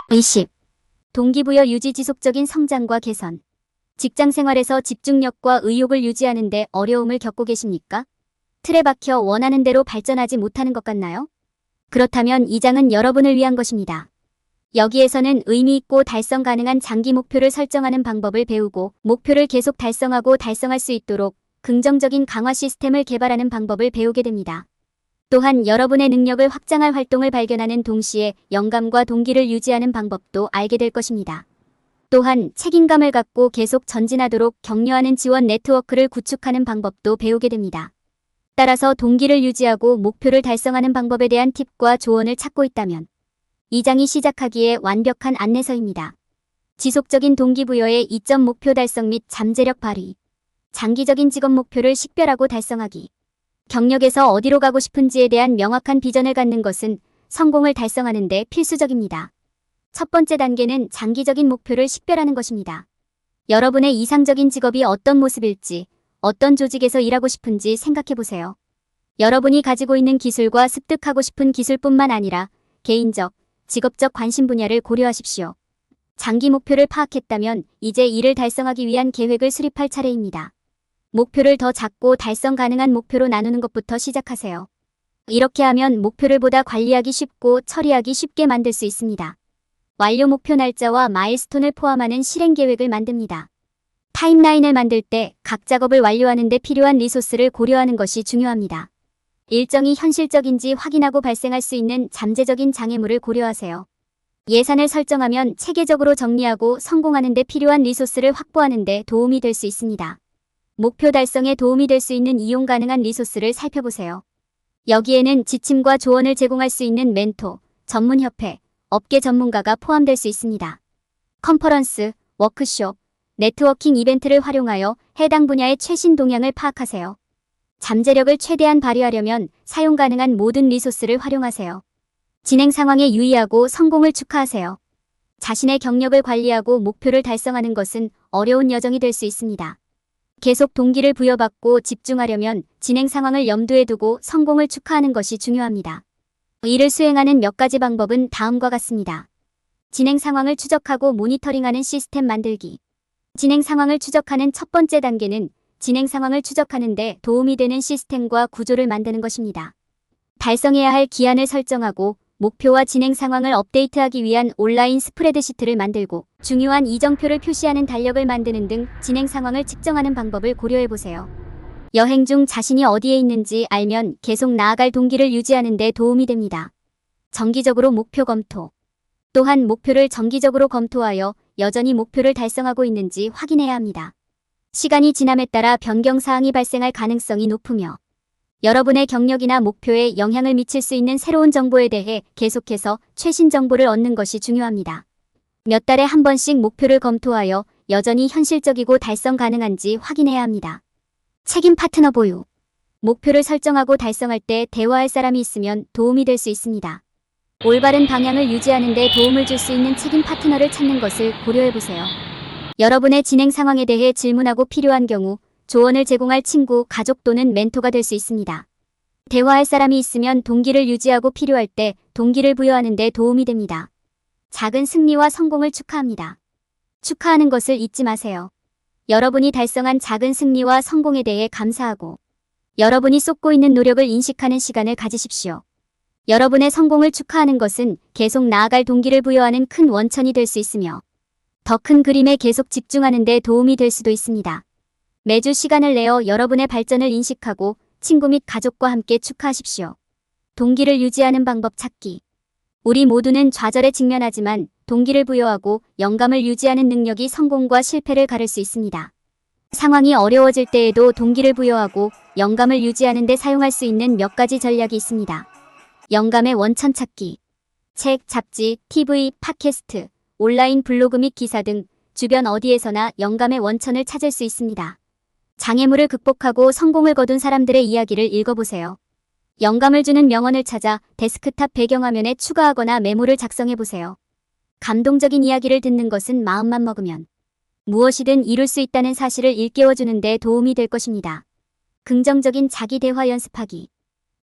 20. 동기부여 유지 지속적인 성장과 개선. 직장 생활에서 집중력과 의욕을 유지하는 데 어려움을 겪고 계십니까? 틀에 박혀 원하는 대로 발전하지 못하는 것 같나요? 그렇다면 이 장은 여러분을 위한 것입니다. 여기에서는 의미 있고 달성 가능한 장기 목표를 설정하는 방법을 배우고 목표를 계속 달성하고 달성할 수 있도록 긍정적인 강화 시스템을 개발하는 방법을 배우게 됩니다. 또한 여러분의 능력을 확장할 활동을 발견하는 동시에 영감과 동기를 유지하는 방법도 알게 될 것입니다. 또한 책임감을 갖고 계속 전진하도록 격려하는 지원 네트워크를 구축하는 방법도 배우게 됩니다. 따라서 동기를 유지하고 목표를 달성하는 방법에 대한 팁과 조언을 찾고 있다면 이 장이 시작하기에 완벽한 안내서입니다. 지속적인 동기부여의 이점 목표 달성 및 잠재력 발휘. 장기적인 직업 목표를 식별하고 달성하기. 경력에서 어디로 가고 싶은지에 대한 명확한 비전을 갖는 것은 성공을 달성하는 데 필수적입니다. 첫 번째 단계는 장기적인 목표를 식별하는 것입니다. 여러분의 이상적인 직업이 어떤 모습일지, 어떤 조직에서 일하고 싶은지 생각해 보세요. 여러분이 가지고 있는 기술과 습득하고 싶은 기술뿐만 아니라 개인적, 직업적 관심 분야를 고려하십시오. 장기 목표를 파악했다면 이제 이를 달성하기 위한 계획을 수립할 차례입니다. 목표를 더 작고 달성 가능한 목표로 나누는 것부터 시작하세요. 이렇게 하면 목표를 보다 관리하기 쉽고 처리하기 쉽게 만들 수 있습니다. 완료 목표 날짜와 마일스톤을 포함하는 실행 계획을 만듭니다. 타임라인을 만들 때 각 작업을 완료하는 데 필요한 리소스를 고려하는 것이 중요합니다. 일정이 현실적인지 확인하고 발생할 수 있는 잠재적인 장애물을 고려하세요. 예산을 설정하면 체계적으로 정리하고 성공하는 데 필요한 리소스를 확보하는 데 도움이 될 수 있습니다. 목표 달성에 도움이 될 수 있는 이용 가능한 리소스를 살펴보세요. 여기에는 지침과 조언을 제공할 수 있는 멘토, 전문협회, 업계 전문가가 포함될 수 있습니다. 컨퍼런스, 워크숍, 네트워킹 이벤트를 활용하여 해당 분야의 최신 동향을 파악하세요. 잠재력을 최대한 발휘하려면 사용 가능한 모든 리소스를 활용하세요. 진행 상황에 유의하고 성공을 축하하세요. 자신의 경력을 관리하고 목표를 달성하는 것은 어려운 여정이 될 수 있습니다. 계속 동기를 부여받고 집중하려면 진행 상황을 염두에 두고 성공을 축하하는 것이 중요합니다. 이를 수행하는 몇 가지 방법은 다음과 같습니다. 진행 상황을 추적하고 모니터링하는 시스템 만들기. 진행 상황을 추적하는 첫 번째 단계는 진행 상황을 추적하는 데 도움이 되는 시스템과 구조를 만드는 것입니다. 달성해야 할 기한을 설정하고 목표와 진행 상황을 업데이트하기 위한 온라인 스프레드시트를 만들고 중요한 이정표를 표시하는 달력을 만드는 등 진행 상황을 측정하는 방법을 고려해보세요. 여행 중 자신이 어디에 있는지 알면 계속 나아갈 동기를 유지하는 데 도움이 됩니다. 정기적으로 목표 검토. 또한 목표를 정기적으로 검토하여 여전히 목표를 달성하고 있는지 확인해야 합니다. 시간이 지남에 따라 변경사항이 발생할 가능성이 높으며 여러분의 경력이나 목표에 영향을 미칠 수 있는 새로운 정보에 대해 계속해서 최신 정보를 얻는 것이 중요합니다. 몇 달에 한 번씩 목표를 검토하여 여전히 현실적이고 달성 가능한지 확인해야 합니다. 책임 파트너 보유. 목표를 설정하고 달성할 때 대화할 사람이 있으면 도움이 될 수 있습니다. 올바른 방향을 유지하는 데 도움을 줄 수 있는 책임 파트너를 찾는 것을 고려해보세요. 여러분의 진행 상황에 대해 질문하고 필요한 경우 조언을 제공할 친구, 가족 또는 멘토가 될 수 있습니다. 대화할 사람이 있으면 동기를 유지하고 필요할 때 동기를 부여하는 데 도움이 됩니다. 작은 승리와 성공을 축하합니다. 축하하는 것을 잊지 마세요. 여러분이 달성한 작은 승리와 성공에 대해 감사하고 여러분이 쏟고 있는 노력을 인식하는 시간을 가지십시오. 여러분의 성공을 축하하는 것은 계속 나아갈 동기를 부여하는 큰 원천이 될 수 있으며 더 큰 그림에 계속 집중하는 데 도움이 될 수도 있습니다. 매주 시간을 내어 여러분의 발전을 인식하고 친구 및 가족과 함께 축하하십시오. 동기를 유지하는 방법 찾기. 우리 모두는 좌절에 직면하지만 동기를 부여하고 영감을 유지하는 능력이 성공과 실패를 가를 수 있습니다. 상황이 어려워질 때에도 동기를 부여하고 영감을 유지하는 데 사용할 수 있는 몇 가지 전략이 있습니다. 영감의 원천 찾기. 책, 잡지, TV, 팟캐스트, 온라인 블로그 및 기사 등 주변 어디에서나 영감의 원천을 찾을 수 있습니다. 장애물을 극복하고 성공을 거둔 사람들의 이야기를 읽어보세요. 영감을 주는 명언을 찾아 데스크탑 배경화면에 추가하거나 메모를 작성해보세요. 감동적인 이야기를 듣는 것은 마음만 먹으면 무엇이든 이룰 수 있다는 사실을 일깨워주는 데 도움이 될 것입니다. 긍정적인 자기 대화 연습하기.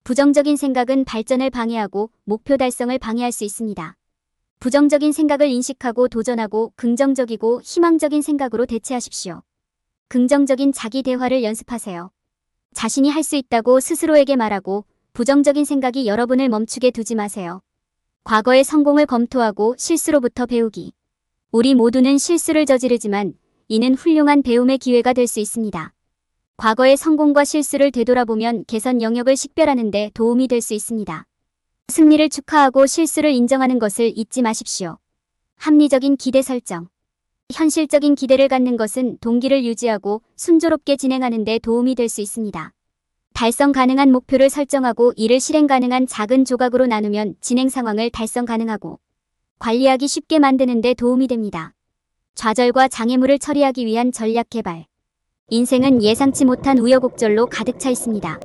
부정적인 생각은 발전을 방해하고 목표 달성을 방해할 수 있습니다. 부정적인 생각을 인식하고 도전하고 긍정적이고 희망적인 생각으로 대체하십시오. 긍정적인 자기 대화를 연습하세요. 자신이 할 수 있다고 스스로에게 말하고 부정적인 생각이 여러분을 멈추게 두지 마세요. 과거의 성공을 검토하고 실수로부터 배우기. 우리 모두는 실수를 저지르지만 이는 훌륭한 배움의 기회가 될 수 있습니다. 과거의 성공과 실수를 되돌아보면 개선 영역을 식별하는 데 도움이 될 수 있습니다. 승리를 축하하고 실수를 인정하는 것을 잊지 마십시오. 합리적인 기대 설정. 현실적인 기대를 갖는 것은 동기를 유지하고 순조롭게 진행하는 데 도움이 될 수 있습니다. 달성 가능한 목표를 설정하고 이를 실행 가능한 작은 조각으로 나누면 진행 상황을 달성 가능하고 관리하기 쉽게 만드는 데 도움이 됩니다. 좌절과 장애물을 처리하기 위한 전략 개발. 인생은 예상치 못한 우여곡절로 가득 차 있습니다.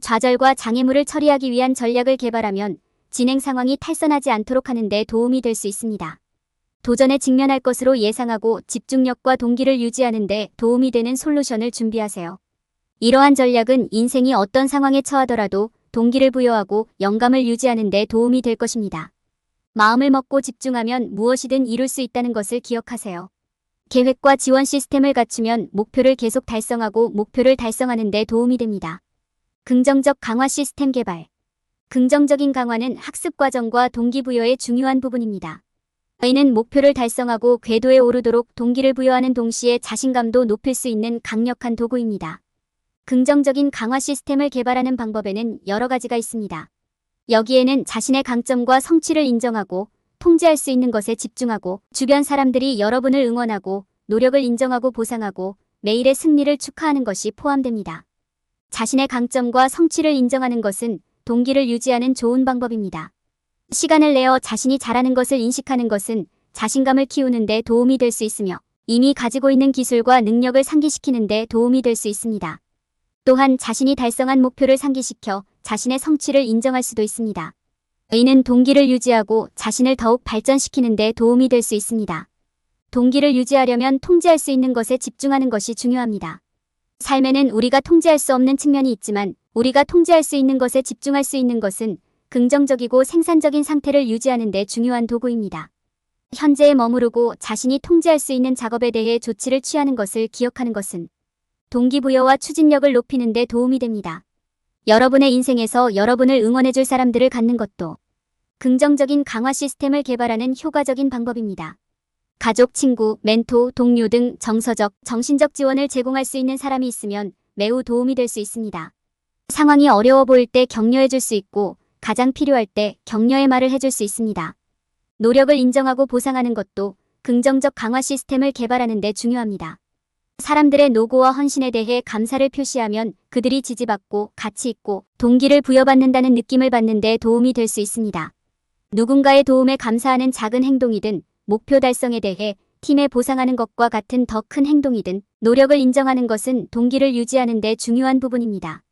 좌절과 장애물을 처리하기 위한 전략을 개발하면 진행 상황이 탈선하지 않도록 하는 데 도움이 될 수 있습니다. 도전에 직면할 것으로 예상하고 집중력과 동기를 유지하는 데 도움이 되는 솔루션을 준비하세요. 이러한 전략은 인생이 어떤 상황에 처하더라도 동기를 부여하고 영감을 유지하는 데 도움이 될 것입니다. 마음을 먹고 집중하면 무엇이든 이룰 수 있다는 것을 기억하세요. 계획과 지원 시스템을 갖추면 목표를 계속 달성하고 목표를 달성하는 데 도움이 됩니다. 긍정적 강화 시스템 개발. 긍정적인 강화는 학습 과정과 동기부여의 중요한 부분입니다. 이는 목표를 달성하고 궤도에 오르도록 동기를 부여하는 동시에 자신감도 높일 수 있는 강력한 도구입니다. 긍정적인 강화 시스템을 개발하는 방법에는 여러 가지가 있습니다. 여기에는 자신의 강점과 성취를 인정하고 통제할 수 있는 것에 집중하고 주변 사람들이 여러분을 응원하고 노력을 인정하고 보상하고 매일의 승리를 축하하는 것이 포함됩니다. 자신의 강점과 성취를 인정하는 것은 동기를 유지하는 좋은 방법입니다. 시간을 내어 자신이 잘하는 것을 인식하는 것은 자신감을 키우는 데 도움이 될 수 있으며 이미 가지고 있는 기술과 능력을 상기시키는 데 도움이 될 수 있습니다. 또한 자신이 달성한 목표를 상기시켜 자신의 성취를 인정할 수도 있습니다. 이는 동기를 유지하고 자신을 더욱 발전시키는 데 도움이 될 수 있습니다. 동기를 유지하려면 통제할 수 있는 것에 집중하는 것이 중요합니다. 삶에는 우리가 통제할 수 없는 측면이 있지만 우리가 통제할 수 있는 것에 집중할 수 있는 것은 긍정적이고 생산적인 상태를 유지하는 데 중요한 도구입니다. 현재에 머무르고 자신이 통제할 수 있는 작업에 대해 조치를 취하는 것을 기억하는 것은 동기부여와 추진력을 높이는 데 도움이 됩니다. 여러분의 인생에서 여러분을 응원해줄 사람들을 갖는 것도 긍정적인 강화 시스템을 개발하는 효과적인 방법입니다. 가족, 친구, 멘토, 동료 등 정서적, 정신적 지원을 제공할 수 있는 사람이 있으면 매우 도움이 될 수 있습니다. 상황이 어려워 보일 때 격려해줄 수 있고 가장 필요할 때 격려의 말을 해줄 수 있습니다. 노력을 인정하고 보상하는 것도 긍정적 강화 시스템을 개발하는 데 중요합니다. 사람들의 노고와 헌신에 대해 감사를 표시하면 그들이 지지받고 가치 있고 동기를 부여받는다는 느낌을 받는 데 도움이 될 수 있습니다. 누군가의 도움에 감사하는 작은 행동이든 목표 달성에 대해 팀에 보상하는 것과 같은 더 큰 행동이든 노력을 인정하는 것은 동기를 유지하는 데 중요한 부분입니다.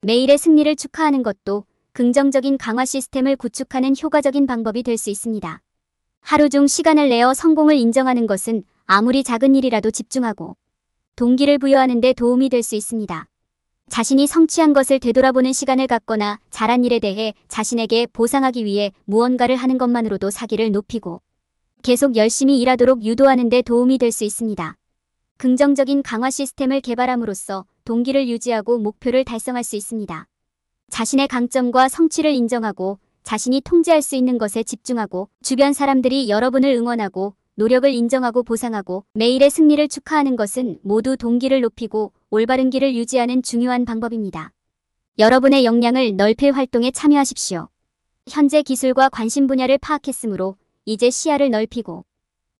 매일의 승리를 축하하는 것도 긍정적인 강화 시스템을 구축하는 효과적인 방법이 될 수 있습니다. 하루 중 시간을 내어 성공을 인정하는 것은 아무리 작은 일이라도 집중하고 동기를 부여하는 데 도움이 될 수 있습니다. 자신이 성취한 것을 되돌아보는 시간을 갖거나 잘한 일에 대해 자신에게 보상하기 위해 무언가를 하는 것만으로도 사기를 높이고 계속 열심히 일하도록 유도하는 데 도움이 될 수 있습니다. 긍정적인 강화 시스템을 개발함으로써 동기를 유지하고 목표를 달성할 수 있습니다. 자신의 강점과 성취를 인정하고 자신이 통제할 수 있는 것에 집중하고 주변 사람들이 여러분을 응원하고 노력을 인정하고 보상하고 매일의 승리를 축하하는 것은 모두 동기를 높이고 올바른 길을 유지하는 중요한 방법입니다. 여러분의 역량을 넓힐 활동에 참여하십시오. 현재 기술과 관심 분야를 파악했으므로 이제 시야를 넓히고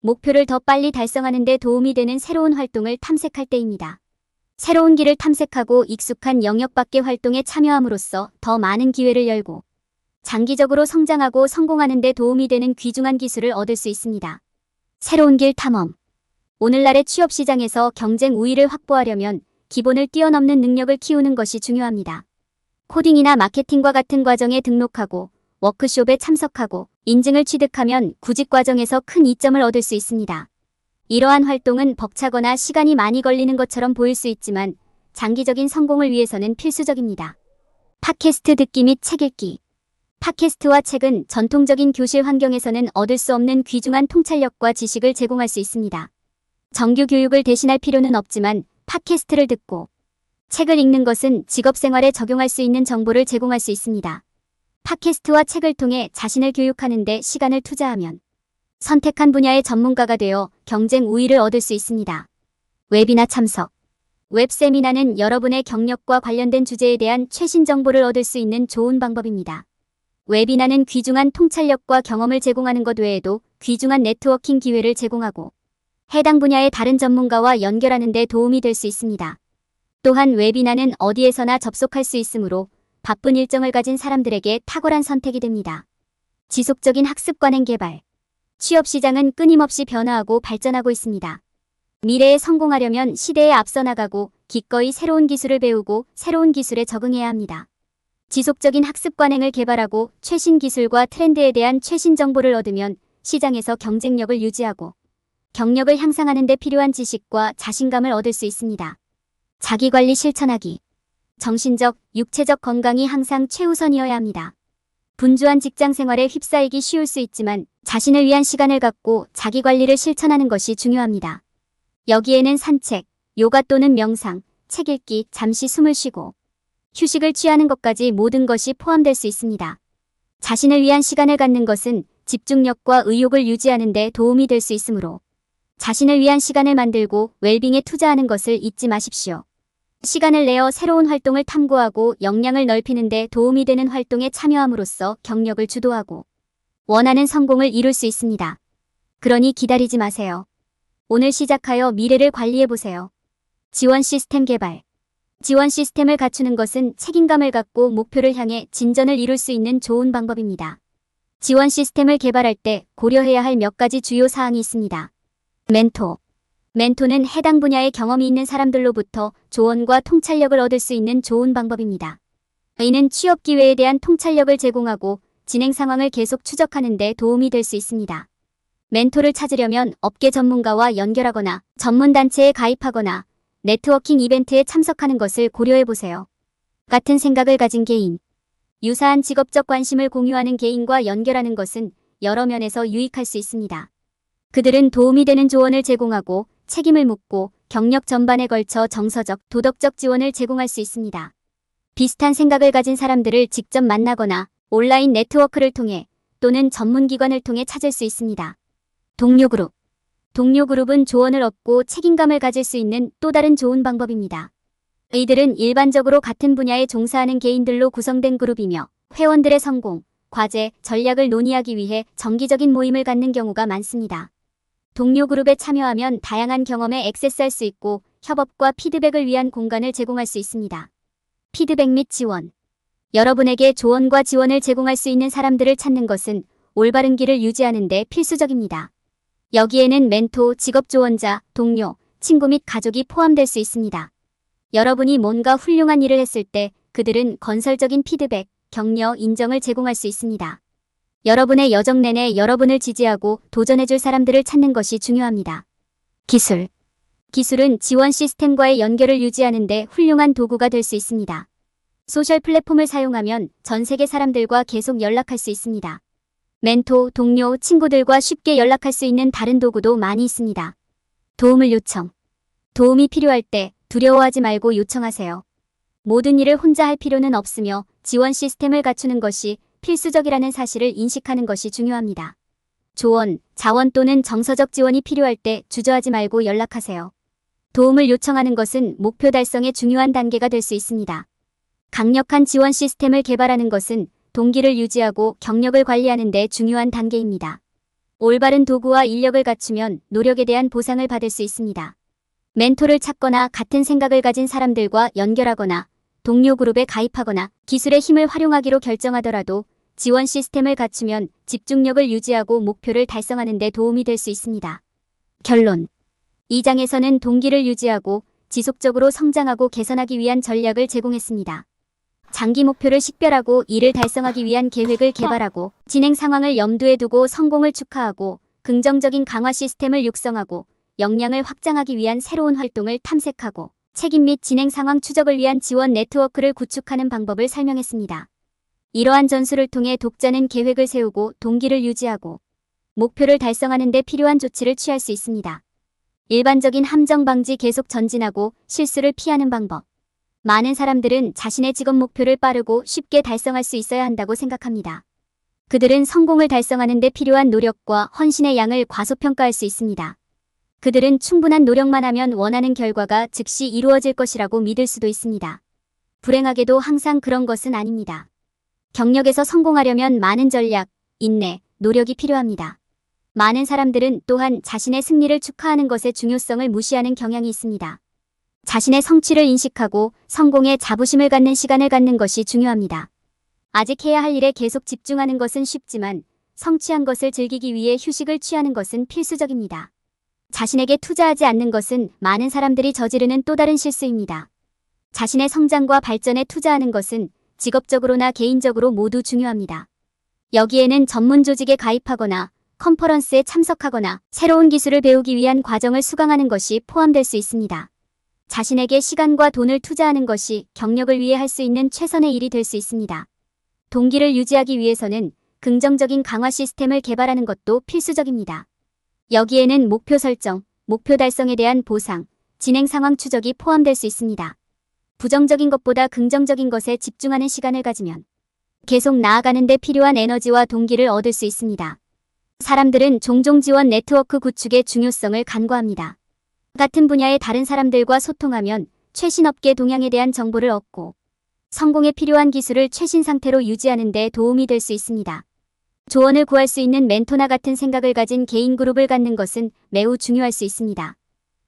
목표를 더 빨리 달성하는 데 도움이 되는 새로운 활동을 탐색할 때입니다. 새로운 길을 탐색하고 익숙한 영역 밖의 활동에 참여함으로써 더 많은 기회를 열고 장기적으로 성장하고 성공하는 데 도움이 되는 귀중한 기술을 얻을 수 있습니다. 새로운 길 탐험. 오늘날의 취업시장에서 경쟁 우위를 확보하려면 기본을 뛰어넘는 능력을 키우는 것이 중요합니다. 코딩이나 마케팅과 같은 과정에 등록하고 워크숍에 참석하고 인증을 취득하면 구직 과정에서 큰 이점을 얻을 수 있습니다. 이러한 활동은 벅차거나 시간이 많이 걸리는 것처럼 보일 수 있지만 장기적인 성공을 위해서는 필수적입니다. 팟캐스트 듣기 및 책 읽기. 팟캐스트와 책은 전통적인 교실 환경에서는 얻을 수 없는 귀중한 통찰력과 지식을 제공할 수 있습니다. 정규 교육을 대신할 필요는 없지만 팟캐스트를 듣고 책을 읽는 것은 직업 생활에 적용할 수 있는 정보를 제공할 수 있습니다. 팟캐스트와 책을 통해 자신을 교육하는 데 시간을 투자하면 선택한 분야의 전문가가 되어 경쟁 우위를 얻을 수 있습니다. 웨비나 참석. 웹세미나는 여러분의 경력과 관련된 주제에 대한 최신 정보를 얻을 수 있는 좋은 방법입니다. 웨비나는 귀중한 통찰력과 경험을 제공하는 것 외에도 귀중한 네트워킹 기회를 제공하고 해당 분야의 다른 전문가와 연결하는 데 도움이 될 수 있습니다. 또한 웨비나는 어디에서나 접속할 수 있으므로 바쁜 일정을 가진 사람들에게 탁월한 선택이 됩니다. 지속적인 학습 관행 개발. 취업 시장은 끊임없이 변화하고 발전하고 있습니다. 미래에 성공하려면 시대에 앞서 나가고 기꺼이 새로운 기술을 배우고 새로운 기술에 적응해야 합니다. 지속적인 학습 관행을 개발하고 최신 기술과 트렌드에 대한 최신 정보를 얻으면 시장에서 경쟁력을 유지하고 경력을 향상하는 데 필요한 지식과 자신감을 얻을 수 있습니다. 자기관리 실천하기. 정신적, 육체적 건강이 항상 최우선이어야 합니다. 분주한 직장 생활에 휩싸이기 쉬울 수 있지만 자신을 위한 시간을 갖고 자기관리를 실천하는 것이 중요합니다. 여기에는 산책, 요가 또는 명상, 책 읽기, 잠시 숨을 쉬고 휴식을 취하는 것까지 모든 것이 포함될 수 있습니다. 자신을 위한 시간을 갖는 것은 집중력과 의욕을 유지하는 데 도움이 될 수 있으므로 자신을 위한 시간을 만들고 웰빙에 투자하는 것을 잊지 마십시오. 시간을 내어 새로운 활동을 탐구하고 역량을 넓히는 데 도움이 되는 활동에 참여함으로써 경력을 주도하고 원하는 성공을 이룰 수 있습니다. 그러니 기다리지 마세요. 오늘 시작하여 미래를 관리해보세요. 지원 시스템 개발. 지원 시스템을 갖추는 것은 책임감을 갖고 목표를 향해 진전을 이룰 수 있는 좋은 방법입니다. 지원 시스템을 개발할 때 고려해야 할 몇 가지 주요 사항이 있습니다. 멘토. 멘토는 해당 분야의 경험이 있는 사람들로부터 조언과 통찰력을 얻을 수 있는 좋은 방법입니다. 이는 취업 기회에 대한 통찰력을 제공하고 진행 상황을 계속 추적하는 데 도움이 될 수 있습니다. 멘토를 찾으려면 업계 전문가와 연결하거나 전문단체에 가입하거나 네트워킹 이벤트에 참석하는 것을 고려해보세요. 같은 생각을 가진 개인. 유사한 직업적 관심을 공유하는 개인과 연결하는 것은 여러 면에서 유익할 수 있습니다. 그들은 도움이 되는 조언을 제공하고 책임을 묻고 경력 전반에 걸쳐 정서적, 도덕적 지원을 제공할 수 있습니다. 비슷한 생각을 가진 사람들을 직접 만나거나 온라인 네트워크를 통해 또는 전문기관을 통해 찾을 수 있습니다. 동료 그룹. 동료 그룹은 조언을 얻고 책임감을 가질 수 있는 또 다른 좋은 방법입니다. 이들은 일반적으로 같은 분야에 종사하는 개인들로 구성된 그룹이며 회원들의 성공, 과제, 전략을 논의하기 위해 정기적인 모임을 갖는 경우가 많습니다. 동료 그룹에 참여하면 다양한 경험에 액세스할 수 있고 협업과 피드백을 위한 공간을 제공할 수 있습니다. 피드백 및 지원. 여러분에게 조언과 지원을 제공할 수 있는 사람들을 찾는 것은 올바른 길을 유지하는 데 필수적입니다. 여기에는 멘토, 직업조언자, 동료, 친구 및 가족이 포함될 수 있습니다. 여러분이 뭔가 훌륭한 일을 했을 때 그들은 건설적인 피드백, 격려, 인정을 제공할 수 있습니다. 여러분의 여정 내내 여러분을 지지하고 도전해줄 사람들을 찾는 것이 중요합니다. 기술. 기술은 지원 시스템과의 연결을 유지하는 데 훌륭한 도구가 될 수 있습니다. 소셜 플랫폼을 사용하면 전 세계 사람들과 계속 연락할 수 있습니다. 멘토, 동료, 친구들과 쉽게 연락할 수 있는 다른 도구도 많이 있습니다. 도움을 요청. 도움이 필요할 때 두려워하지 말고 요청하세요. 모든 일을 혼자 할 필요는 없으며 지원 시스템을 갖추는 것이 필수적이라는 사실을 인식하는 것이 중요합니다. 조언, 자원 또는 정서적 지원이 필요할 때 주저하지 말고 연락하세요. 도움을 요청하는 것은 목표 달성의 중요한 단계가 될 수 있습니다. 강력한 지원 시스템을 개발하는 것은 동기를 유지하고 경력을 관리하는 데 중요한 단계입니다. 올바른 도구와 인력을 갖추면 노력에 대한 보상을 받을 수 있습니다. 멘토를 찾거나 같은 생각을 가진 사람들과 연결하거나 동료 그룹에 가입하거나 기술의 힘을 활용하기로 결정하더라도 지원 시스템을 갖추면 집중력을 유지하고 목표를 달성하는 데 도움이 될 수 있습니다. 결론. 이 장에서는 동기를 유지하고 지속적으로 성장하고 개선하기 위한 전략을 제공했습니다. 장기 목표를 식별하고 이를 달성하기 위한 계획을 개발하고 진행 상황을 염두에 두고 성공을 축하하고 긍정적인 강화 시스템을 육성하고 역량을 확장하기 위한 새로운 활동을 탐색하고 책임 및 진행 상황 추적을 위한 지원 네트워크를 구축하는 방법을 설명했습니다. 이러한 전술을 통해 독자는 계획을 세우고 동기를 유지하고 목표를 달성하는 데 필요한 조치를 취할 수 있습니다. 일반적인 함정 방지, 계속 전진하고 실수를 피하는 방법. 많은 사람들은 자신의 직업 목표를 빠르고 쉽게 달성할 수 있어야 한다고 생각합니다. 그들은 성공을 달성하는 데 필요한 노력과 헌신의 양을 과소평가할 수 있습니다. 그들은 충분한 노력만 하면 원하는 결과가 즉시 이루어질 것이라고 믿을 수도 있습니다. 불행하게도 항상 그런 것은 아닙니다. 경력에서 성공하려면 많은 전략, 인내, 노력이 필요합니다. 많은 사람들은 또한 자신의 승리를 축하하는 것의 중요성을 무시하는 경향이 있습니다. 자신의 성취를 인식하고 성공에 자부심을 갖는 시간을 갖는 것이 중요합니다. 아직 해야 할 일에 계속 집중하는 것은 쉽지만 성취한 것을 즐기기 위해 휴식을 취하는 것은 필수적입니다. 자신에게 투자하지 않는 것은 많은 사람들이 저지르는 또 다른 실수입니다. 자신의 성장과 발전에 투자하는 것은 직업적으로나 개인적으로 모두 중요합니다. 여기에는 전문 조직에 가입하거나 컨퍼런스에 참석하거나 새로운 기술을 배우기 위한 과정을 수강하는 것이 포함될 수 있습니다. 자신에게 시간과 돈을 투자하는 것이 경력을 위해 할 수 있는 최선의 일이 될 수 있습니다. 동기를 유지하기 위해서는 긍정적인 강화 시스템을 개발하는 것도 필수적입니다. 여기에는 목표 설정, 목표 달성에 대한 보상, 진행 상황 추적이 포함될 수 있습니다. 부정적인 것보다 긍정적인 것에 집중하는 시간을 가지면 계속 나아가는 데 필요한 에너지와 동기를 얻을 수 있습니다. 사람들은 종종 지원 네트워크 구축의 중요성을 간과합니다. 같은 분야의 다른 사람들과 소통하면 최신 업계 동향에 대한 정보를 얻고 성공에 필요한 기술을 최신 상태로 유지하는 데 도움이 될 수 있습니다. 조언을 구할 수 있는 멘토나 같은 생각을 가진 개인 그룹을 갖는 것은 매우 중요할 수 있습니다.